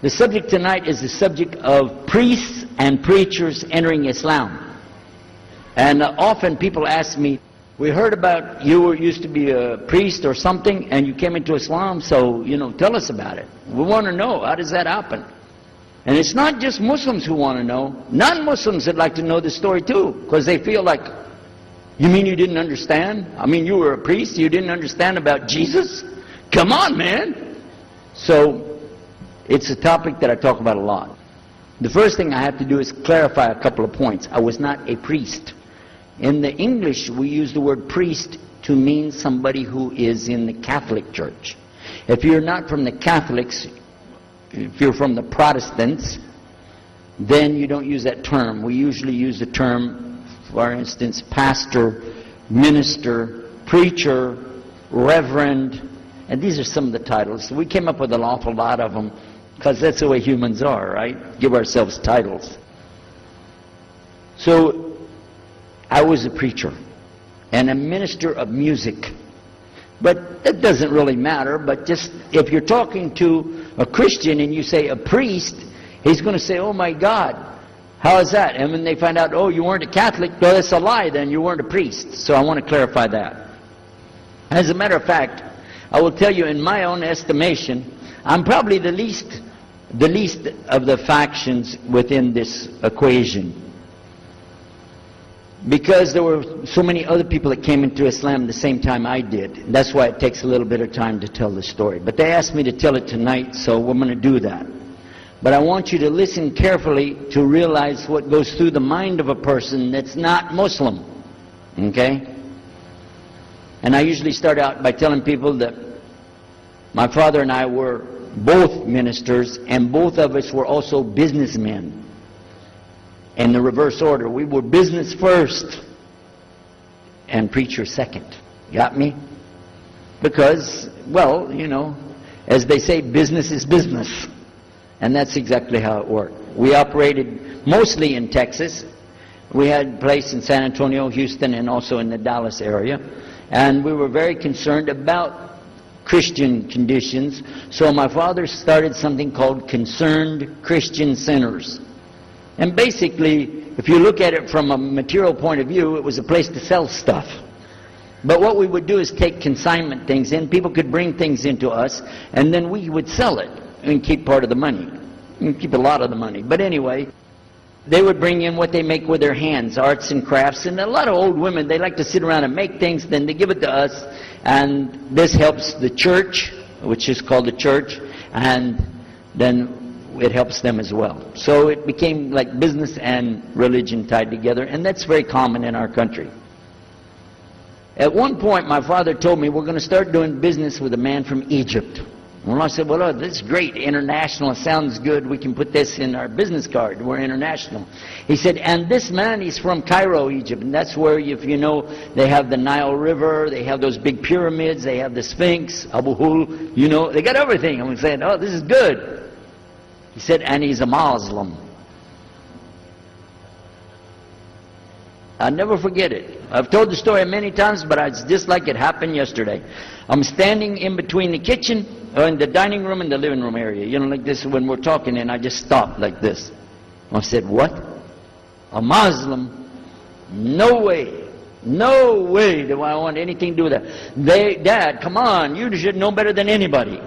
The subject tonight is the subject of priests and preachers entering Islam. And often people ask me, we heard about you used to be a priest or something and you came into Islam, so, tell us about it. We want to know, how does that happen? And it's not just Muslims who want to know. Non-Muslims would like to know the story too, because they feel like, you mean you didn't understand? I mean, you were a priest, you didn't understand about Jesus? Come on, man! So, it's a topic that I talk about a lot. The first thing I have to do is clarify a couple of points. I was not a priest. In the English, we use the word priest to mean somebody who is in the Catholic Church. If you're not from the Catholics, if you're from the Protestants, then you don't use that term. We usually use the term, for instance, pastor, minister, preacher, reverend, and these are some of the titles. We came up with an awful lot of them, because that's the way humans are, right? Give ourselves titles. So, I was a preacher and a minister of music. But that doesn't really matter, but just if you're talking to a Christian and you say a priest, he's going to say, oh my God, how is that? And when they find out, oh, you weren't a Catholic, well, that's a lie then, you weren't a priest. So I want to clarify that. As a matter of fact, I will tell you in my own estimation, I'm probably the least of the factions within this equation. Because there were so many other people that came into Islam at the same time I did. That's why it takes a little bit of time to tell the story. But they asked me to tell it tonight, so we're going to do that. But I want you to listen carefully to realize what goes through the mind of a person that's not Muslim. Okay? And I usually start out by telling people that my father and I were both ministers, and both of us were also businessmen. In the reverse order. We were business first and preacher second. Got me? Because, well, as they say, business is business. And that's exactly how it worked. We operated mostly in Texas. We had a place in San Antonio, Houston, and also in the Dallas area. And we were very concerned about Christian conditions. So my father started something called Concerned Christian Centers. And basically, if you look at it from a material point of view, it was a place to sell stuff. But what we would do is take consignment things in. People could bring things into us, and then we would sell it and keep part of the money. And keep a lot of the money. But anyway, they would bring in what they make with their hands, arts and crafts. And a lot of old women, they like to sit around and make things, then they give it to us. And this helps the church, which is called the church, and then it helps them as well. So it became like business and religion tied together, and that's very common in our country. At one point, my father told me, we're going to start doing business with a man from Egypt. Well, I said, well, this is great, international, it sounds good, we can put this in our business card, we're international. He said, and this man, he's from Cairo, Egypt, and that's where, if you know, they have the Nile River, they have those big pyramids, they have the Sphinx, Abu Hul, they got everything. I'm saying, oh, this is good. He said, and he's a Muslim. I'll never forget it. I've told the story many times, but it's just like it happened yesterday. I'm standing in between the kitchen, in the dining room and the living room area. Like this when we're talking, and I just stopped like this. I said, what? A Muslim? No way. No way do I want anything to do with that. Dad, come on, you should know better than anybody.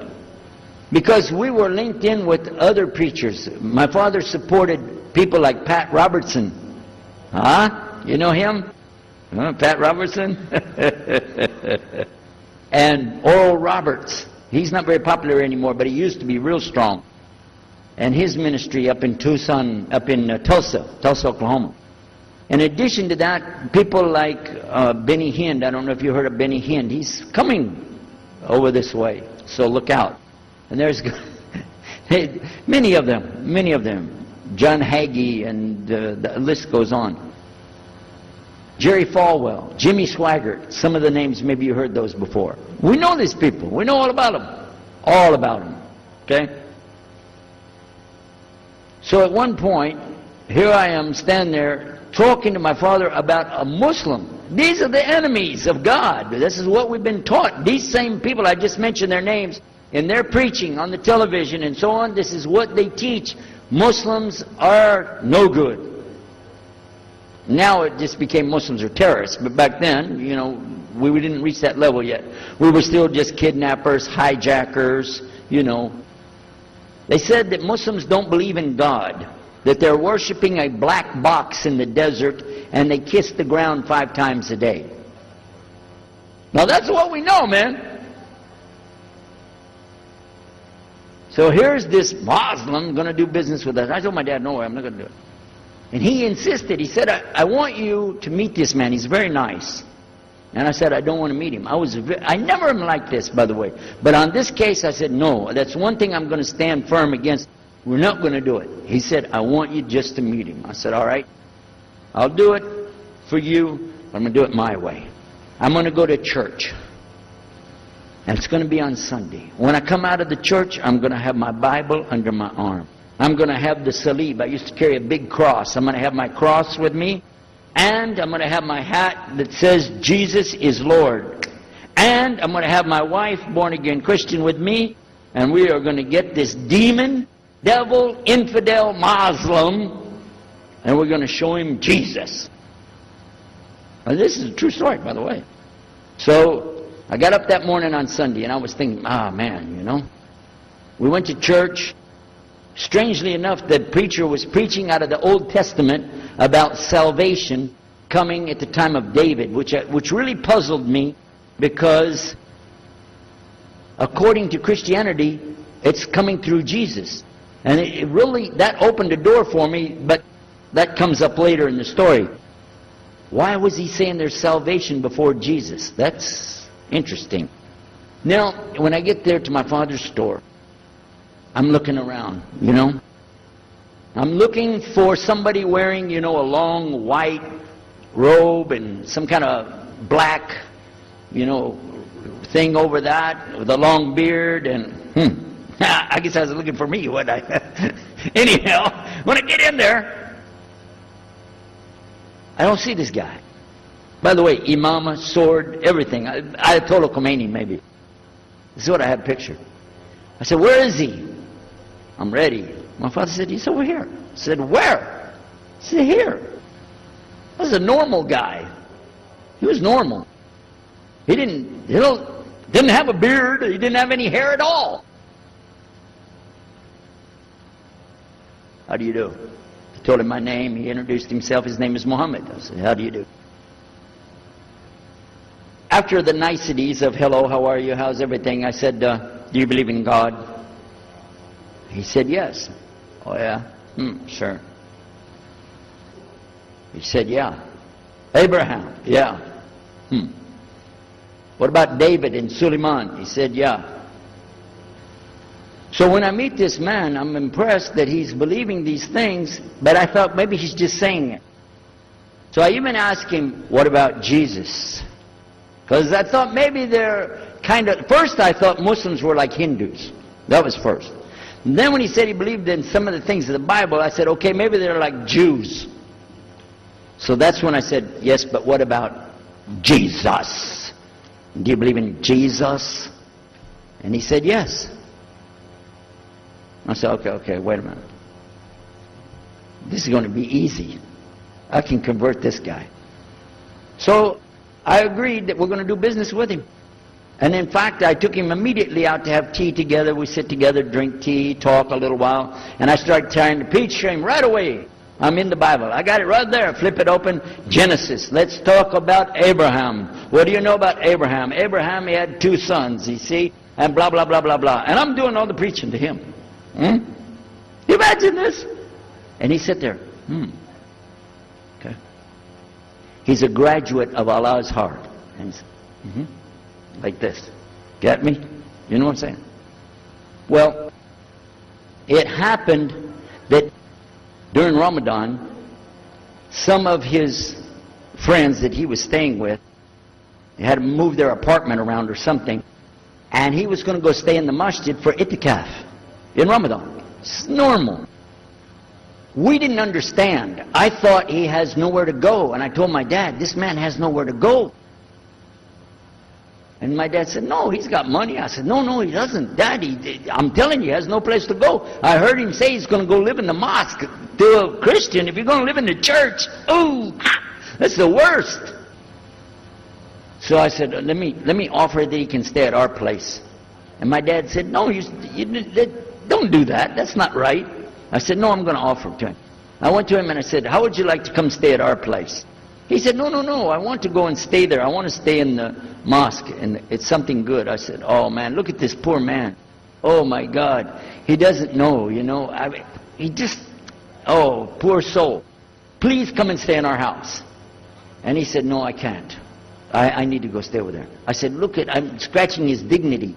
Because we were linked in with other preachers. My father supported people like Pat Robertson. Huh? You know him? Pat Robertson? And Oral Roberts. He's not very popular anymore, but he used to be real strong. And his ministry up in Tulsa, Tulsa, Oklahoma. In addition to that, people like Benny Hinn. I don't know if you heard of Benny Hinn. He's coming over this way, so look out. And there's many of them. John Hagee, and the list goes on. Jerry Falwell, Jimmy Swaggart, some of the names, maybe you heard those before. We know these people. We know all about them. All about them. Okay? So at one point, here I am standing there talking to my father about a Muslim. These are the enemies of God. This is what we've been taught. These same people, I just mentioned their names, in their preaching on the television and so on, this is what they teach. Muslims are no good. Now it just became Muslims are terrorists, but back then, you know, we didn't reach that level yet. We were still just kidnappers, hijackers, you know. They said that Muslims don't believe in God, that they're worshiping a black box in the desert, and they kiss the ground 5 times a day. Now that's what we know, man. So here's this Muslim going to do business with us. I told my dad, no way, I'm not going to do it. And he insisted. He said, I want you to meet this man. He's very nice. And I said, I don't want to meet him. I never am like this, by the way. But on this case, I said, no, that's one thing I'm going to stand firm against. We're not going to do it. He said, I want you just to meet him. I said, all right, I'll do it for you, but I'm going to do it my way. I'm going to go to church. And it's going to be on Sunday. When I come out of the church, I'm going to have my Bible under my arm. I'm going to have the salib. I used to carry a big cross. I'm going to have my cross with me. And I'm going to have my hat that says, Jesus is Lord. And I'm going to have my wife, born-again Christian, with me. And we are going to get this demon, devil, infidel, Muslim, and we're going to show him Jesus. Now, this is a true story, by the way. So I got up that morning on Sunday, and I was thinking, man, you know. We went to church. Strangely enough, the preacher was preaching out of the Old Testament about salvation coming at the time of David, which really puzzled me, because according to Christianity, it's coming through Jesus. And it really, that opened a door for me, but that comes up later in the story. Why was he saying there's salvation before Jesus? That's interesting. Now, when I get there to my father's store, I'm looking around, you know. I'm looking for somebody wearing, you know, a long white robe and some kind of black, you know, thing over that with a long beard. And I guess I was looking for me, wasn't I? Anyhow, when I get in there, I don't see this guy. By the way, imama, sword, everything. Ayatollah Khomeini, maybe. This is what I had pictured. I said, where is he? I'm ready. My father said, he's over here. I said, where? He said, here. I was a normal guy. He was normal. He didn't have a beard. He didn't have any hair at all. How do you do? I told him my name. He introduced himself. His name is Muhammad. I said, how do you do? After the niceties of hello, how are you, how's everything, I said, do you believe in God? He said, yes. Oh, yeah? Sure. He said, yeah. Abraham? Yeah. What about David and Suleiman? He said, yeah. So when I meet this man, I'm impressed that he's believing these things, but I thought maybe he's just saying it. So I even asked him, what about Jesus? Because I thought maybe they're kind of, first I thought Muslims were like Hindus. That was first. And then when he said he believed in some of the things of the Bible, I said, okay, maybe they're like Jews. So that's when I said, yes, but what about Jesus? Do you believe in Jesus? And he said, yes. I said, okay, wait a minute. This is going to be easy. I can convert this guy. So I agreed that we're going to do business with him. And in fact, I took him immediately out to have tea together. We sit together, drink tea, talk a little while. And I started trying to preach to him right away. I'm in the Bible. I got it right there. Flip it open. Genesis. Let's talk about Abraham. What do you know about Abraham? Abraham, he had 2 sons, you see. And blah, blah, blah, blah, blah. And I'm doing all the preaching to him. You imagine this? And he sat there. Okay. He's a graduate of Allah's heart. And he's, like this. Get me? You know what I'm saying? Well, it happened that during Ramadan, some of his friends that he was staying with, they had to move their apartment around or something, and he was going to go stay in the masjid for itikaf in Ramadan. It's normal. We didn't understand. I thought he has nowhere to go, and I told my dad, this man has nowhere to go. And my dad said, no, he's got money. I said, no, he doesn't. Daddy, I'm telling you, he has no place to go. I heard him say he's going to go live in the mosque. To a Christian, if you're going to live in the church, ooh, that's the worst. So I said, let me offer that he can stay at our place. And my dad said, no, you don't do that. That's not right. I said, no, I'm going to offer it to him. I went to him and I said, how would you like to come stay at our place? He said, no, I want to go and stay there. I want to stay in the mosque, and it's something good. I said, oh, man, look at this poor man. Oh, my God. He doesn't know, you know. He just, oh, poor soul. Please come and stay in our house. And he said, no, I can't. I need to go stay with her. I said, look, I'm scratching his dignity.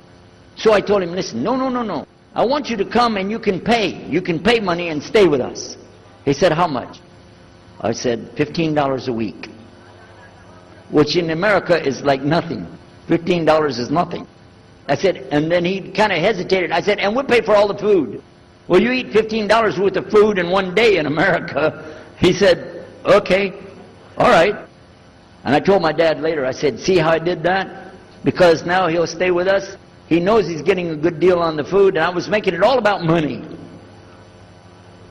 So I told him, listen, no. I want you to come and you can pay. You can pay money and stay with us. He said, how much? I said, $15 a week, which in America is like nothing. $15 is nothing. I said, and then he kind of hesitated. I said, and we'll pay for all the food. Well, you eat $15 worth of food in one day in America. He said, okay, all right. And I told my dad later, I said, see how I did that? Because now he'll stay with us. He knows he's getting a good deal on the food, and I was making it all about money.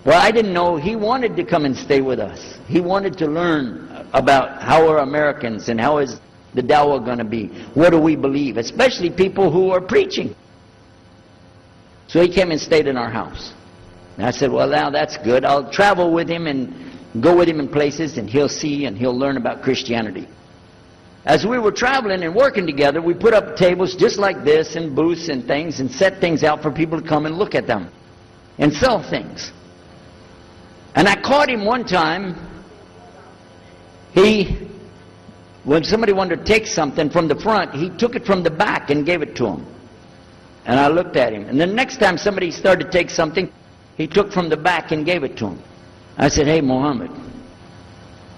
Well, I didn't know he wanted to come and stay with us. He wanted to learn about how we're Americans and how is the dawah going to be. What do we believe? Especially people who are preaching. So he came and stayed in our house. And I said, well, now that's good. I'll travel with him and go with him in places, and he'll see and he'll learn about Christianity. As we were traveling and working together, we put up tables just like this and booths and things and set things out for people to come and look at them and sell things. And I caught him one time. When somebody wanted to take something from the front, he took it from the back and gave it to him. And I looked at him. And the next time somebody started to take something, he took from the back and gave it to him. I said, hey, Muhammad,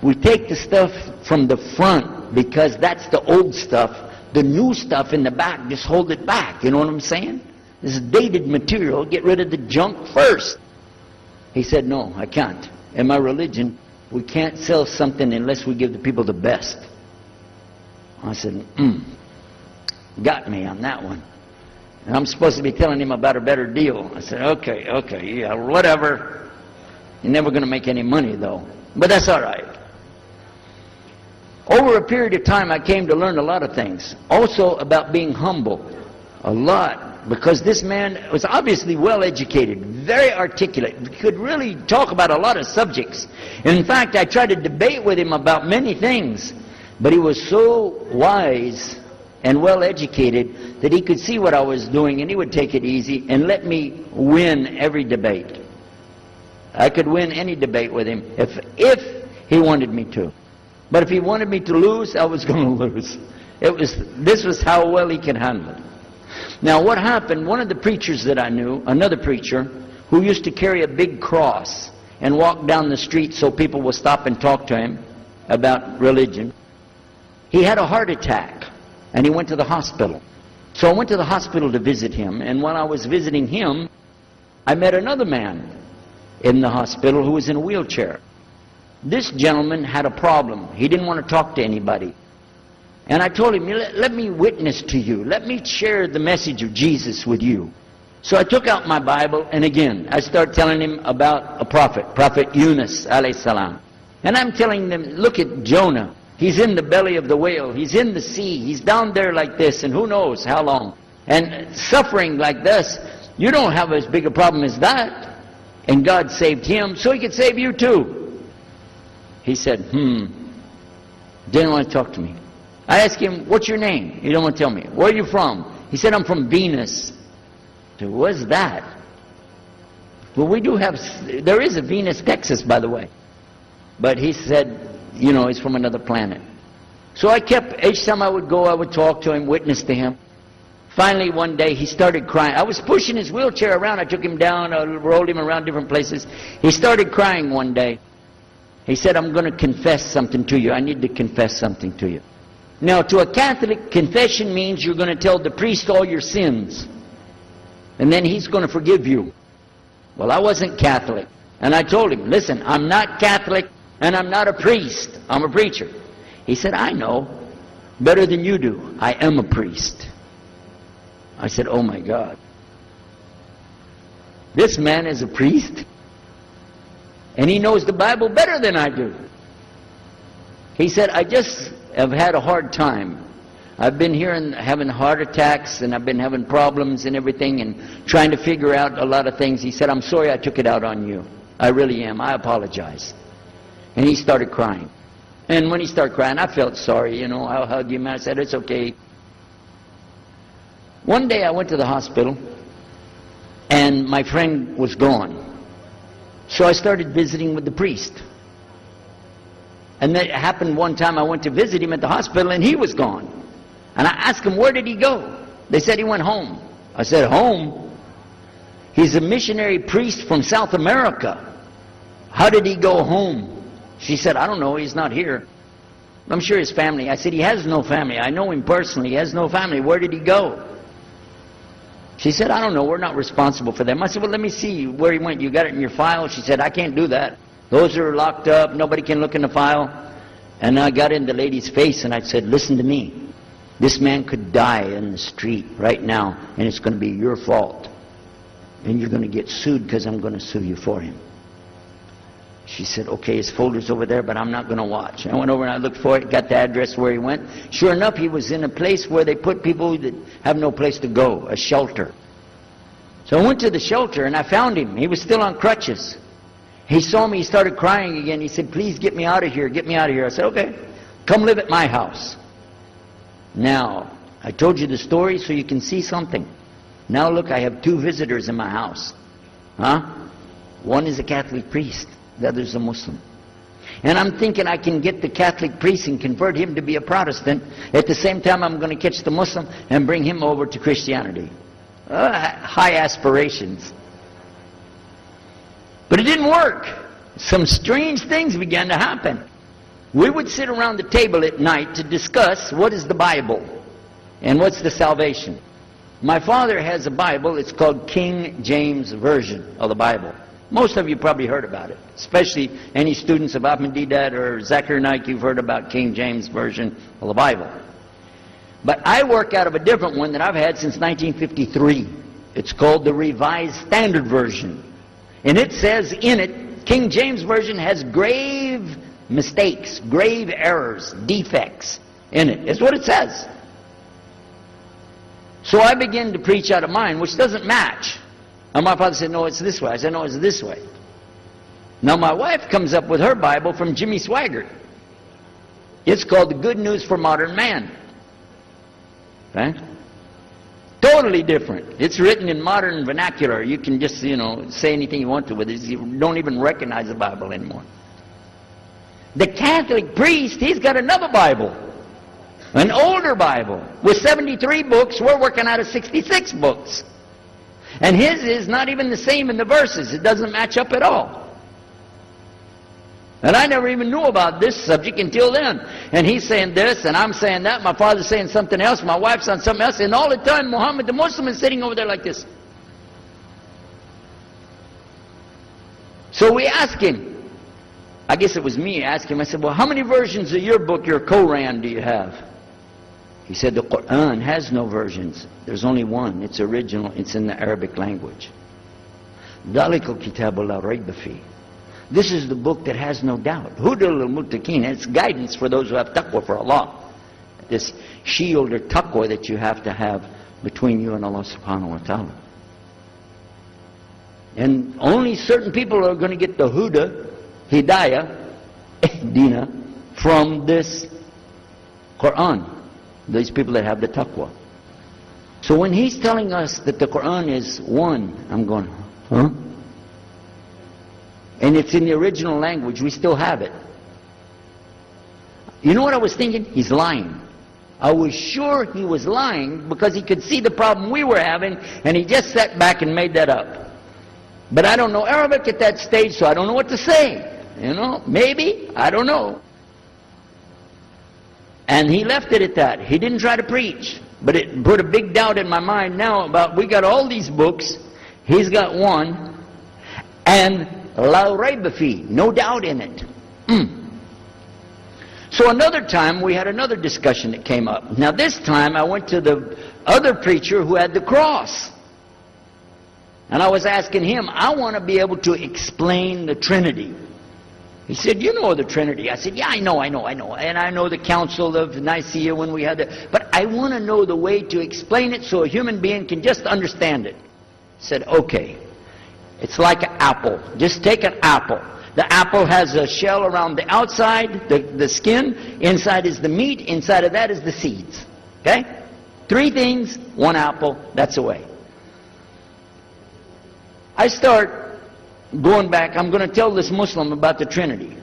we take the stuff from the front because that's the old stuff. The new stuff in the back, just hold it back. You know what I'm saying? This is dated material. Get rid of the junk first. He said, no, I can't. In my religion, we can't sell something unless we give the people the best. I said, got me on that one. And I'm supposed to be telling him about a better deal. I said, okay, yeah, whatever. You're never going to make any money, though. But that's all right. Over a period of time, I came to learn a lot of things. Also about being humble. A lot. Because this man was obviously well educated, very articulate, could really talk about a lot of subjects. And in fact, I tried to debate with him about many things, but he was so wise and well educated that he could see what I was doing and he would take it easy and let me win every debate. I could win any debate with him if he wanted me to. But if he wanted me to lose, I was going to lose. This was how well he could handle it. Now what happened, one of the preachers that I knew, another preacher, who used to carry a big cross and walk down the street so people would stop and talk to him about religion, he had a heart attack and he went to the hospital. So I went to the hospital to visit him, and while I was visiting him, I met another man in the hospital who was in a wheelchair. This gentleman had a problem. He didn't want to talk to anybody. And I told him, let me witness to you. Let me share the message of Jesus with you. So I took out my Bible, and again, I started telling him about a prophet, Prophet Yunus, alayhi salam. And I'm telling them, look at Jonah. He's in the belly of the whale. He's in the sea. He's down there like this, and who knows how long. And suffering like this, you don't have as big a problem as that. And God saved him, so he could save you too. He said, didn't want to talk to me. I asked him, what's your name? He didn't want to tell me. Where are you from? He said, I'm from Venus. I said, what's that? Well, there is a Venus, Texas, by the way. But he said, you know, he's from another planet. So I kept, each time I would go, I would talk to him, witness to him. Finally, one day, he started crying. I was pushing his wheelchair around. I took him down, I rolled him around different places. He started crying one day. He said, I'm going to confess something to you. I need to confess something to you. Now, to a Catholic, confession means you're going to tell the priest all your sins. And then he's going to forgive you. Well, I wasn't Catholic. And I told him, listen, I'm not Catholic and I'm not a priest. I'm a preacher. He said, I know. better than you do. I am a priest. I said, oh my God. This man is a priest, and he knows the Bible better than I do. He said, I just have had a hard time. I've been here and having heart attacks, and I've been having problems and everything, and trying to figure out a lot of things. He said, I'm sorry I took it out on you. I really am. I apologize. And he started crying. And when he started crying, I felt sorry, you know. I hugged him and I said, it's okay. One day I went to the hospital, and my friend was gone. So I started visiting with the priest. And that happened one time. I went to visit him at the hospital, and he was gone. And I asked him, where did he go? They said he went home. I said, home? He's a missionary priest from South America. How did he go home? She said, I don't know, he's not here. I'm sure his family. I said, he has no family. I know him personally. He has no family. Where did he go? She said, I don't know. We're not responsible for them. I said, well, let me see where he went. You got it in your file? She said, I can't do that. Those are locked up. Nobody can look in the file. And I got in the lady's face and I said, listen to me. This man could die in the street right now, and it's going to be your fault. And you're going to get sued because I'm going to sue you for him. She said, okay, his folder's over there, but I'm not going to watch. I went over and I looked for it, got the address where he went. Sure enough, he was in a place where they put people that have no place to go, a shelter. So I went to the shelter and I found him. He was still on crutches. He saw me, he started crying again. He said, please get me out of here, get me out of here. I said, okay, come live at my house. Now, I told you the story so you can see something. Now look, I have 2 visitors in my house. One is a Catholic priest. The other is a Muslim. And I'm thinking I can get the Catholic priest and convert him to be a Protestant. At the same time, I'm going to catch the Muslim and bring him over to Christianity. High aspirations. But it didn't work. Some strange things began to happen. We would sit around the table at night to discuss what is the Bible and what's the salvation. My father has a Bible. It's called King James Version of the Bible. Most of you probably heard about it, especially any students of Ahmadiyyat or Zakir Naik. You've heard about King James Version of the Bible. But I work out of a different one that I've had since 1953. It's called the Revised Standard Version. And it says in it, King James Version has grave mistakes, grave errors, defects in it. It's what it says. So I began to preach out of mine, which doesn't match. And my father said, no, it's this way. I said, no, it's this way. Now my wife comes up with her Bible from Jimmy Swaggart. It's called The Good News for Modern Man. Okay? Totally different. It's written in modern vernacular. You can just, say anything you want to with it. You don't even recognize the Bible anymore. The Catholic priest, he's got another Bible. An older Bible with 73 books. We're working out of 66 books. And his is not even the same in the verses. It doesn't match up at all. And I never even knew about this subject until then. And he's saying this, and I'm saying that. My father's saying something else. My wife's on something else. And all the time, Muhammad the Muslim is sitting over there like this. So we asked him. I guess it was me. I asked him. I said, well, how many versions of your book, your Quran, do you have? He said, the Quran has no versions. There's only one. It's original. It's in the Arabic language. ذَلِكَ الْكِتَابُ لَا رَيْبَ فِيهِ. This is the book that has no doubt. Huda lil-muttaqin. It's guidance for those who have taqwa for Allah. This shield or taqwa that you have to have between you and Allah subhanahu wa ta'ala. And only certain people are going to get the Huda, Hidayah, Dina, from this Quran. These people that have the taqwa. So when he's telling us that the Quran is one, I'm going, huh? And it's in the original language, we still have it. You know what I was thinking? He's lying. I was sure he was lying because he could see the problem we were having, and he just sat back and made that up. But I don't know Arabic at that stage, so I don't know what to say. Maybe, I don't know. And he left it at that. He didn't try to preach. But it put a big doubt in my mind now about, we got all these books, he's got one, and la rayba fi, no doubt in it. So So another time we had another discussion that came up. Now this time I went to the other preacher who had the cross. And I was asking him, I want to be able to explain the Trinity. He said, you know the Trinity. I said, yeah, I know. And I know the Council of Nicaea when we had it. But I want to know the way to explain it so a human being can just understand it. He said, okay. It's like an apple. Just take an apple. The apple has a shell around the outside, the skin. Inside is the meat. Inside of that is the seeds. Okay? 3 things, 1 apple. That's the way. I start going back. I'm going to tell this Muslim about the Trinity.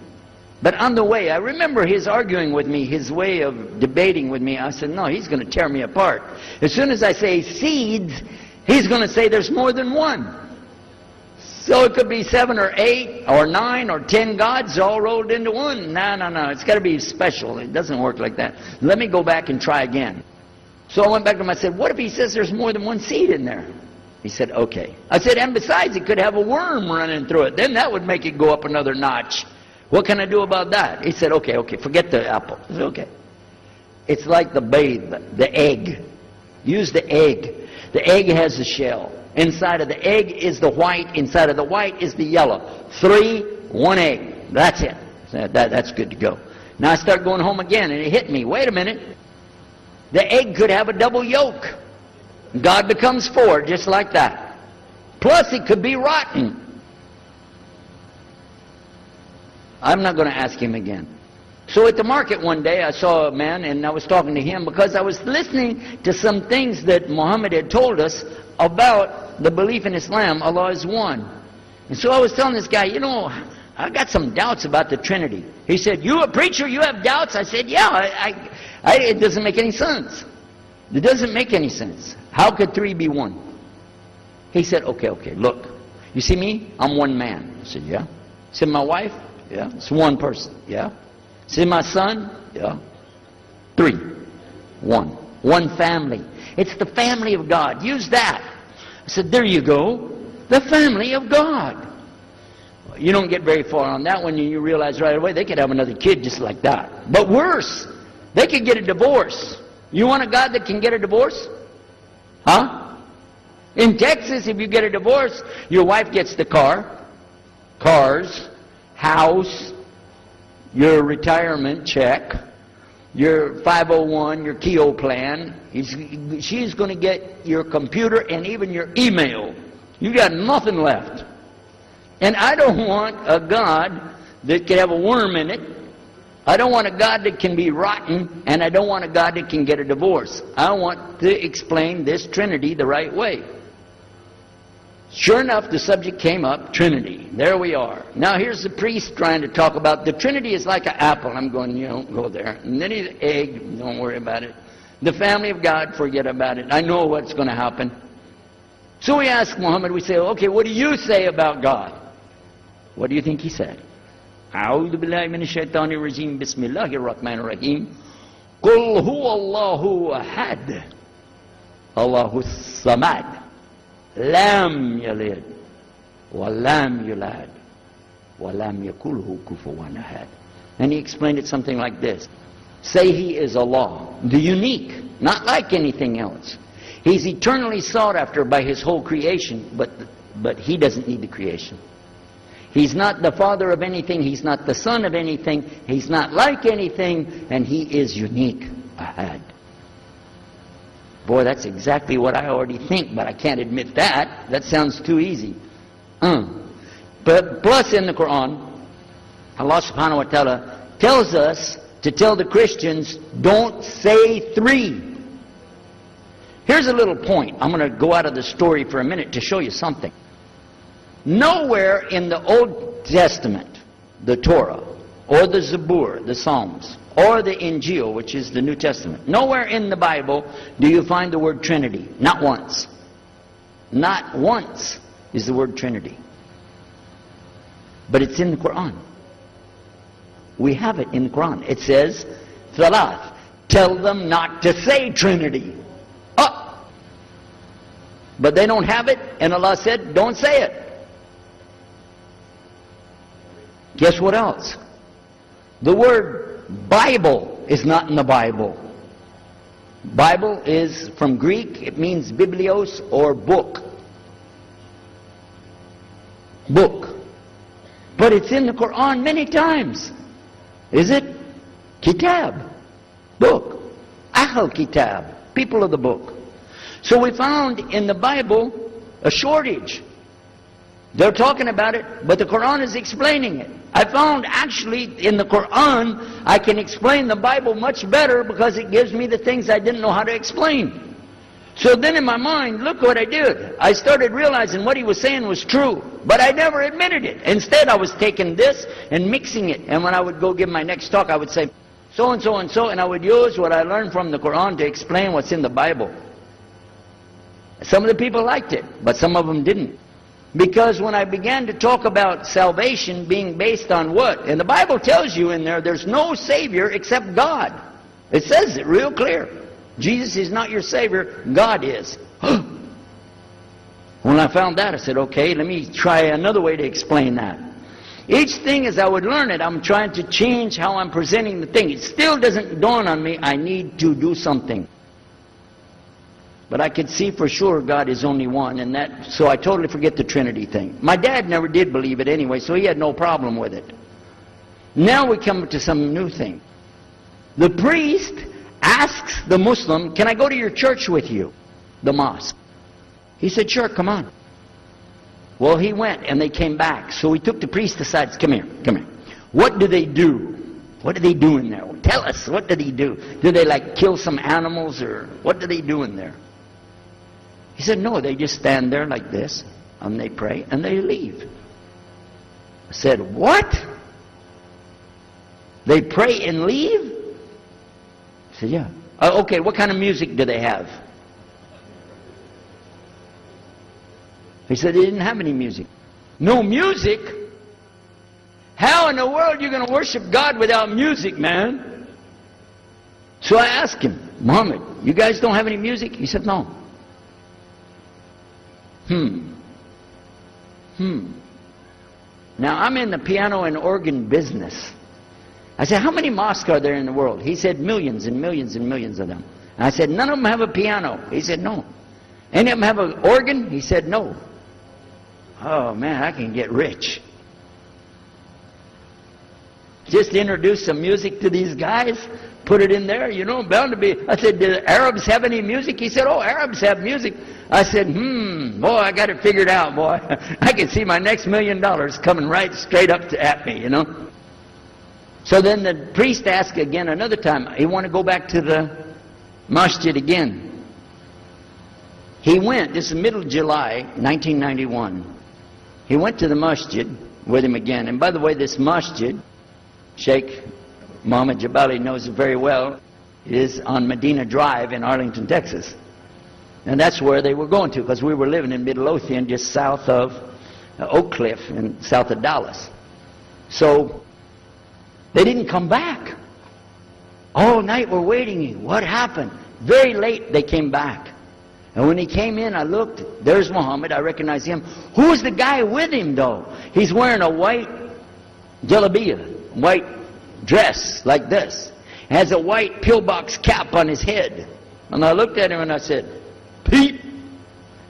But on the way, I remember his arguing with me, his way of debating with me. I said, no, he's going to tear me apart. As soon as I say seeds, he's going to say there's more than one. So it could be 7 or 8 or 9 or 10 gods all rolled into one. No. It's got to be special. It doesn't work like that. Let me go back and try again. So I went back to him. I said, what if he says there's more than one seed in there? He said, okay. I said, and besides, it could have a worm running through it. Then that would make it go up another notch. What can I do about that? He said, okay, forget the apple. I said, okay. It's like the babe, the egg. Use the egg. The egg has a shell. Inside of the egg is the white. Inside of the white is the yellow. 3, 1 egg. That's it. That's good to go. Now I start going home again, and it hit me. Wait a minute. The egg could have a double yolk. God becomes 4, just like that. Plus, it could be rotten. I'm not going to ask him again. So at the market one day, I saw a man, and I was talking to him because I was listening to some things that Muhammad had told us about the belief in Islam, Allah is one. And so I was telling this guy, you know, I got some doubts about the Trinity. He said, you a preacher, you have doubts? I said, yeah, it doesn't make any sense. It doesn't make any sense. How could 3 be 1? He said, okay, look. You see me? I'm one man. I said, yeah. He said, my wife? Yeah. It's one person. Yeah. He said, my son? Yeah. 3. 1. One family. It's the family of God. Use that. I said, there you go. The family of God. You don't get very far on that one, and you realize right away they could have another kid just like that. But worse, they could get a divorce. You want a God that can get a divorce? Huh? In Texas, if you get a divorce, your wife gets the cars, house, your retirement check, your 501, your Keogh plan. She's going to get your computer and even your email. You got nothing left. And I don't want a God that can have a worm in it. I don't want a God that can be rotten, and I don't want a God that can get a divorce. I want to explain this Trinity the right way. Sure enough, the subject came up, Trinity. There we are. Now here's the priest trying to talk about the Trinity is like an apple. I'm going, you don't go there. And then the egg, don't worry about it. The family of God, forget about it. I know what's going to happen. So we ask Muhammad, we say, okay, what do you say about God? What do you think he said? أعوذ بالله من الشيطان الرجيم بسم الله الرحمن الرحيم قل هو الله أحد الله الصمد لم يلد ولم يولد ولم يكن له كفوا أحد. And he explained it something like this. Say he is Allah, the unique, not like anything else. He's eternally sought after by his whole creation, but he doesn't need the creation. He's not the father of anything. He's not the son of anything. He's not like anything. And he is unique. Ahad. Boy, that's exactly what I already think, but I can't admit that. That sounds too easy. But plus in the Quran, Allah subhanahu wa ta'ala tells us to tell the Christians, don't say 3. Here's a little point. I'm going to go out of the story for a minute to show you something. Nowhere in the Old Testament, the Torah, or the Zabur, the Psalms, or the Injil, which is the New Testament, nowhere in the Bible do you find the word Trinity. Not once. Not once is the word Trinity. But it's in the Quran. We have it in the Quran. It says, Thalath, tell them not to say Trinity. But they don't have it, and Allah said, don't say it. Guess what else? The word Bible is not in the Bible. Bible is from Greek, it means biblios or book. Book. But it's in the Quran many times. Is it? Kitab. Book. Ahl Kitab. People of the book. So we found in the Bible a shortage. They're talking about it, but the Quran is explaining it. I found actually in the Quran, I can explain the Bible much better because it gives me the things I didn't know how to explain. So then in my mind, look what I did. I started realizing what he was saying was true, but I never admitted it. Instead, I was taking this and mixing it. And when I would go give my next talk, I would say, so and so and so, and I would use what I learned from the Quran to explain what's in the Bible. Some of the people liked it, but some of them didn't. Because when I began to talk about salvation being based on what? And the Bible tells you in there, there's no Savior except God. It says it real clear. Jesus is not your Savior, God is. When I found that, I said, okay, let me try another way to explain that. Each thing as I would learn it, I'm trying to change how I'm presenting the thing. It still doesn't dawn on me, I need to do something. But I could see for sure God is only one, and that, so I totally forget the Trinity thing. My dad never did believe it anyway, so he had no problem with it. Now we come to some new thing. The priest asks the Muslim, can I go to your church with you? The mosque. He said, sure, come on. Well, he went, and they came back. So he took the priest aside, come here, come here. What do they do? What do they do in there? Tell us, what do they do? Do they like kill some animals, or what do they do in there? He said, no, they just stand there like this, and they pray, and they leave. I said, what? They pray and leave? He said, yeah. Okay, what kind of music do they have? He said they didn't have any music. No music? How in the world are you going to worship God without music, man? So I asked him, Muhammad, you guys don't have any music? He said, no. Now, I'm in the piano and organ business. I said, how many mosques are there in the world? He said, millions and millions and millions of them. And I said, none of them have a piano. He said, no. Any of them have an organ? He said, no. Oh, man, I can get rich. Just introduce some music to these guys, put it in there, you know, bound to be. I said, do the Arabs have any music? He said, oh, Arabs have music. I said, boy, I got it figured out, boy. I can see my next $1 million coming right straight up at me, you know. So then the priest asked again another time, he wanted to go back to the masjid again. He went, this is middle of July, 1991. He went to the masjid with him again. And by the way, this masjid, Sheikh Mohammed Jabali knows it very well, is on Medina Drive in Arlington, Texas. And that's where they were going to, because we were living in Midlothian, just south of Oak Cliff and south of Dallas. So they didn't come back. All night we're waiting. What happened? Very late they came back. And when he came in, I looked. There's Muhammad. I recognize him. Who's the guy with him, though? He's wearing a white jalabiyah, white dress like this. Has a white pillbox cap on his head. And I looked at him and I said, Pete.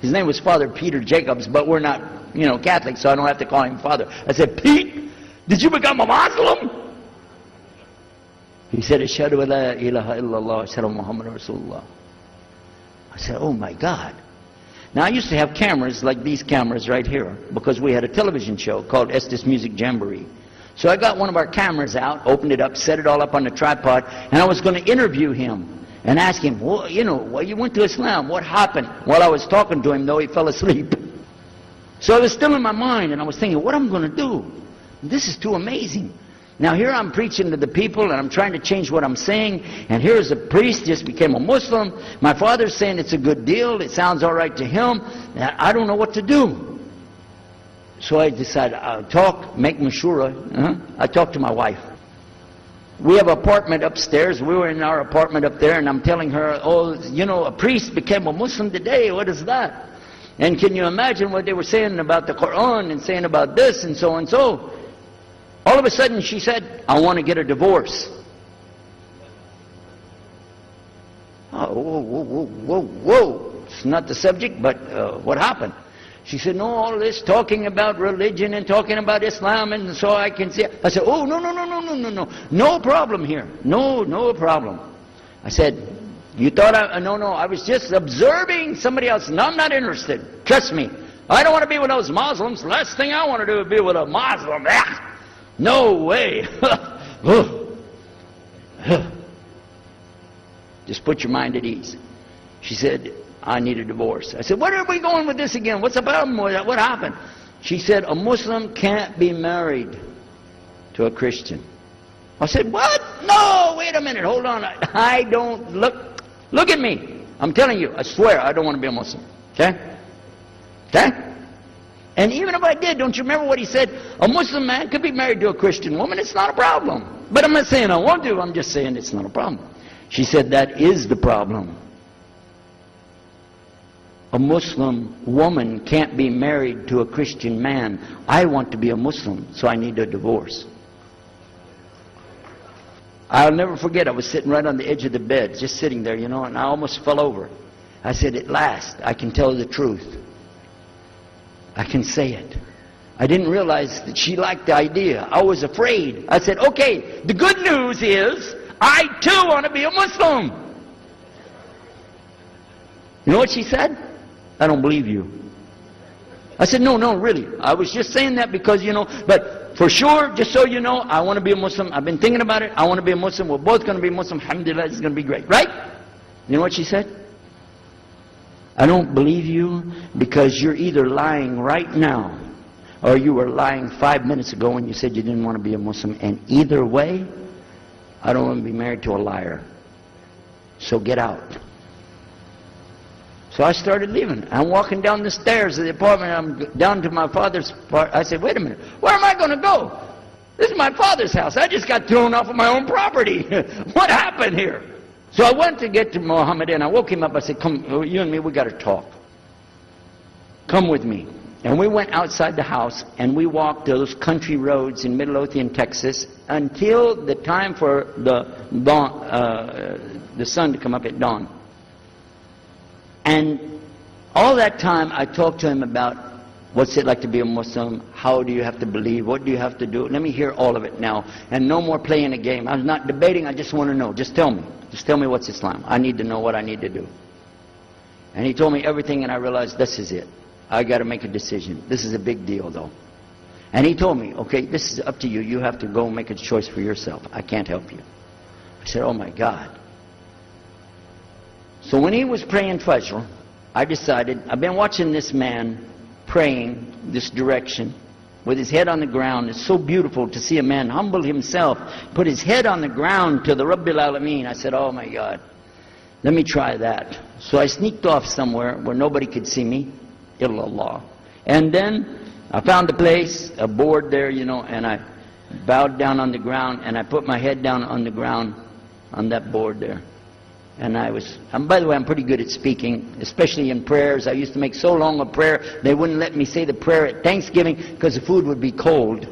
His name was Father Peter Jacobs, but we're not, you know, Catholic, so I don't have to call him Father. I said, Pete, did you become a Muslim? He said, Ashhadu an la ilaha illallah, Ashhadu Muhammad Rasulullah. I said, oh my God. Now I used to have cameras like these cameras right here, because we had a television show called Estes Music Jamboree. So I got one of our cameras out, opened it up, set it all up on the tripod, and I was going to interview him and ask him, well, you know, well, you went to Islam, what happened? While I was talking to him, though, he fell asleep. So it was still in my mind, and I was thinking, what am I going to do? This is too amazing. Now here I'm preaching to the people, and I'm trying to change what I'm saying, and here's a priest, just became a Muslim. My father's saying it's a good deal, it sounds all right to him, and I don't know what to do. So I decided, I'll talk, make mashura. I talked to my wife. We have an apartment upstairs. We were in our apartment up there, and I'm telling her, oh, you know, a priest became a Muslim today. What is that? And can you imagine what they were saying about the Quran and saying about this and so and so? All of a sudden she said, I want to get a divorce. Oh, whoa, whoa, whoa, whoa, whoa. It's not the subject, but what happened? She said, no, all this talking about religion and talking about Islam, and so I can see. I said, oh, no, no, no, no, no, no, no. No problem here. No, no problem. I said, you thought no, I was just observing somebody else. No, I'm not interested. Trust me. I don't want to be with those Muslims. The last thing I want to do is be with a Muslim. No way. Just put your mind at ease. She said, I need a divorce. I said, where are we going with this again? What's the problem with that? What happened? She said, a Muslim can't be married to a Christian. I said, what? No, wait a minute, hold on. I don't, look at me. I'm telling you, I swear, I don't want to be a Muslim. Okay? Okay? And even if I did, don't you remember what he said? A Muslim man could be married to a Christian woman. It's not a problem. But I'm not saying I want to. I'm just saying it's not a problem. She said, that is the problem. A Muslim woman can't be married to a Christian man. I want to be a Muslim, so I need a divorce. I'll never forget, I was sitting right on the edge of the bed, just sitting there, you know, and I almost fell over. I said, at last, I can tell the truth. I can say it. I didn't realize that she liked the idea. I was afraid. I said, okay, the good news is, I too want to be a Muslim. You know what she said? I don't believe you. I said, no, really. I was just saying that because, you know, but for sure, just so you know, I want to be a Muslim. I've been thinking about it. I want to be a Muslim. We're both going to be Muslim. Alhamdulillah, it's going to be great. Right? You know what she said? I don't believe you because you're either lying right now or you were lying 5 minutes ago when you said you didn't want to be a Muslim. And either way, I don't want to be married to a liar. So get out. So I started leaving. I'm walking down the stairs of the apartment. I'm down to my father's part. I said, wait a minute. Where am I going to go? This is my father's house. I just got thrown off of my own property. What happened here? So I went to get to Muhammad and I woke him up. I said, come, you and me, we got to talk. Come with me. And we went outside the house and we walked those country roads in Midlothian, Texas until the time for the sun to come up at dawn. And all that time I talked to him about what's it like to be a Muslim, how do you have to believe, what do you have to do. Let me hear all of it now. And no more playing a game. I'm not debating, I just want to know. Just tell me. Just tell me what's Islam. I need to know what I need to do. And he told me everything and I realized this is it. I got to make a decision. This is a big deal though. And he told me, okay, this is up to you. You have to go make a choice for yourself. I can't help you. I said, oh my God. So when he was praying Fajr, I decided, I've been watching this man praying this direction with his head on the ground. It's so beautiful to see a man humble himself, put his head on the ground to the Rabbil Alameen. I said, oh my God, let me try that. So I sneaked off somewhere where nobody could see me, illallah. And then I found a place, a board there, you know, and I bowed down on the ground and I put my head down on the ground on that board there. And by the way, I'm pretty good at speaking, especially in prayers. I used to make so long a prayer, they wouldn't let me say the prayer at Thanksgiving because the food would be cold.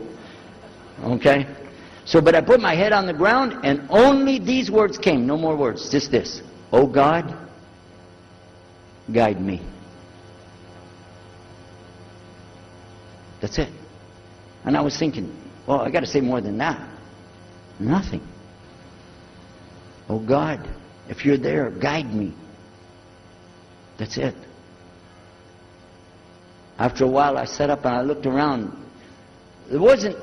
Okay? So, but I put my head on the ground and only these words came, no more words, just this. Oh God, guide me. That's it. And I was thinking, well, I got to say more than that. Nothing. Oh God, if you're there, guide me. That's it. After a while, I sat up and I looked around. There wasn't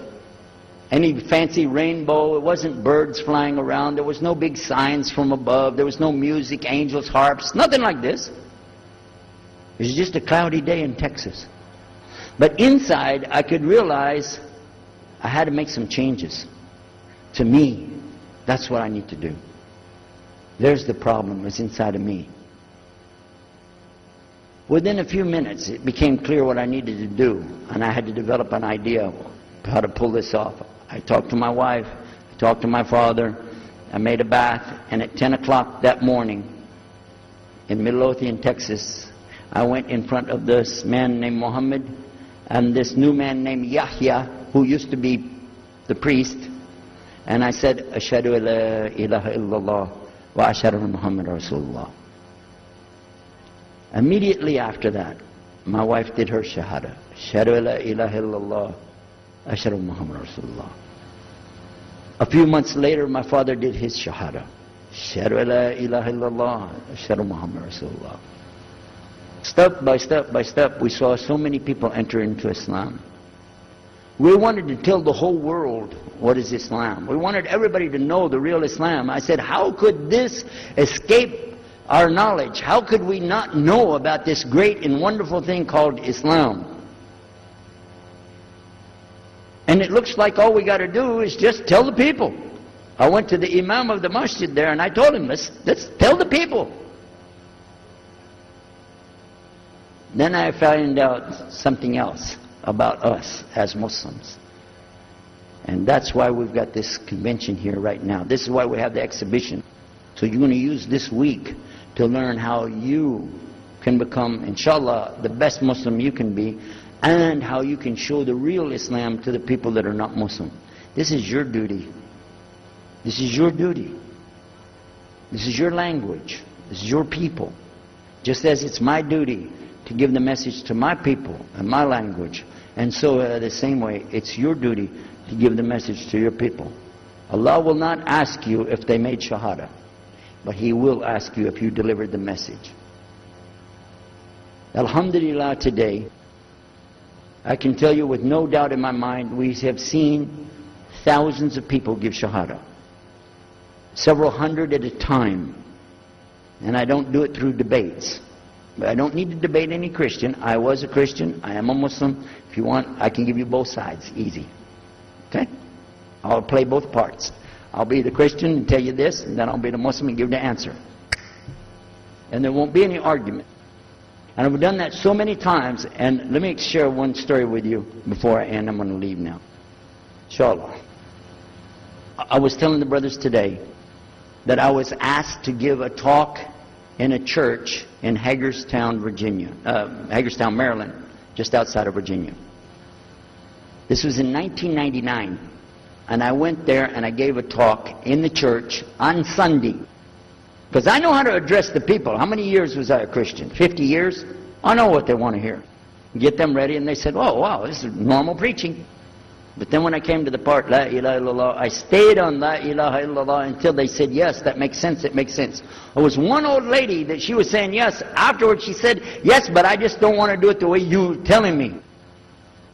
any fancy rainbow. It wasn't birds flying around. There was no big signs from above. There was no music, angels, harps, nothing like this. It was just a cloudy day in Texas. But inside, I could realize I had to make some changes. To me, that's what I need to do. There's the problem, it's inside of me. Within a few minutes, it became clear what I needed to do, and I had to develop an idea of how to pull this off. I talked to my wife, I talked to my father, I made a bath, and at 10 o'clock that morning, in Midlothian, Texas, I went in front of this man named Muhammad, and this new man named Yahya, who used to be the priest, and I said, Ashhadu la ilaha illallah, wa ashhadu anna Muhammadan Rasulullah. Immediately after that, my wife did her shahada. Ashhadu an la ilaha illallah, ashhadu anna Muhammadan Rasulullah. A few months later, my father did his shahada. Ashhadu an la ilaha illallah, ashhadu anna Muhammadan Rasulullah. Step by step by step, we saw so many people enter into Islam. We wanted to tell the whole world what is Islam. We wanted everybody to know the real Islam. I said, how could this escape our knowledge? How could we not know about this great and wonderful thing called Islam? And it looks like all we got to do is just tell the people. I went to the imam of the masjid there and I told him, let's tell the people. Then I found out something else about us as Muslims. And that's why we've got this convention here right now. This is why we have the exhibition. So you're going to use this week to learn how you can become, inshallah, the best Muslim you can be, and how you can show the real Islam to the people that are not Muslim. This is your duty. This is your duty. This is your language. This is your people. Just as it's my duty to give the message to my people and my language. And so the same way, it's your duty to give the message to your people. Allah will not ask you if they made shahada, but He will ask you if you delivered the message. Alhamdulillah, today, I can tell you with no doubt in my mind, we have seen thousands of people give shahada. Several hundred at a time. And I don't do it through debates. But I don't need to debate any Christian. I was a Christian. I am a Muslim. If you want, I can give you both sides. Easy. Okay? I'll play both parts. I'll be the Christian and tell you this, and then I'll be the Muslim and give the answer. And there won't be any argument. And I've done that so many times. And let me share one story with you before I end. I'm going to leave now. Inshallah. I was telling the brothers today that I was asked to give a talk in a church in Hagerstown, Maryland, just outside of Virginia. This was in 1999. And I went there and I gave a talk in the church on Sunday. Because I know how to address the people. How many years was I a Christian? 50 years? I know what they want to hear. Get them ready, and they said, oh, wow, this is normal preaching. But then when I came to the part, La ilaha illallah, I stayed on La ilaha illallah until they said, yes, that makes sense, it makes sense. There was one old lady that she was saying yes. Afterwards she said, yes, but I just don't want to do it the way you're telling me.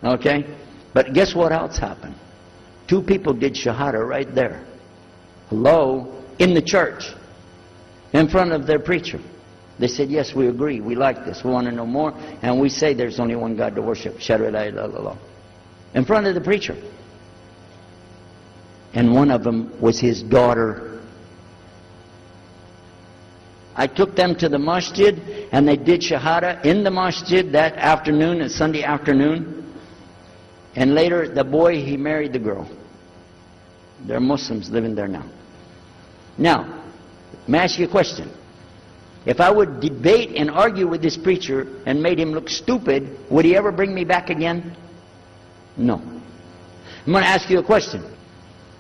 Okay? But guess what else happened? 2 people did shahada right there. Hello? In the church. In front of their preacher. They said, yes, we agree, we like this, we want to know more, and we say there's only one God to worship. Ashhadu la ilaha illallah. In front of the preacher. And one of them was his daughter. I took them to the masjid and they did shahada in the masjid that afternoon, a Sunday afternoon. And later the boy, he married the girl. They're Muslims living there now. Now, let me ask you a question. If I would debate and argue with this preacher and made him look stupid, would he ever bring me back again? No. I'm going to ask you a question.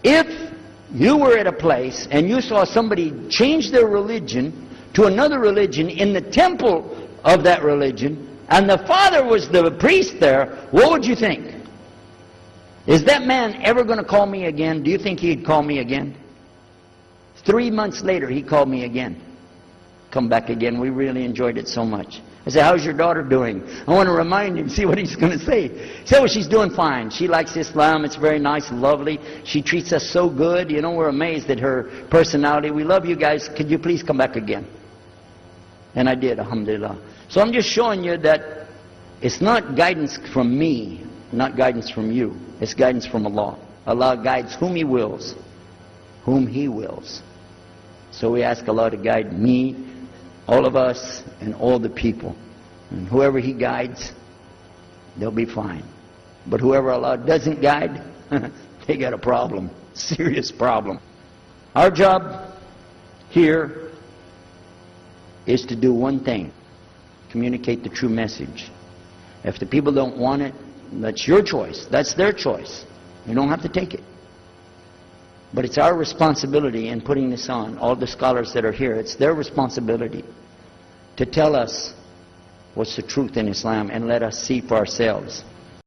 If you were at a place and you saw somebody change their religion to another religion in the temple of that religion, and the father was the priest there, what would you think? Is that man ever going to call me again? Do you think he'd call me again? 3 months later, he called me again. Come back again. We really enjoyed it so much. I said, how's your daughter doing? I want to remind him, see what he's going to say. He said, well, she's doing fine. She likes Islam. It's very nice and lovely. She treats us so good. You know, we're amazed at her personality. We love you guys. Could you please come back again? And I did, alhamdulillah. So I'm just showing you that it's not guidance from me, not guidance from you. It's guidance from Allah. Allah guides whom He wills. Whom He wills. So we ask Allah to guide me, all of us, and all the people. And whoever He guides, they'll be fine. But whoever Allah doesn't guide, they got a problem. Serious problem. Our job here is to do one thing. Communicate the true message. If the people don't want it, that's your choice. That's their choice. You don't have to take it. But it's our responsibility in putting this on, all the scholars that are here, it's their responsibility to tell us what's the truth in Islam and let us see for ourselves.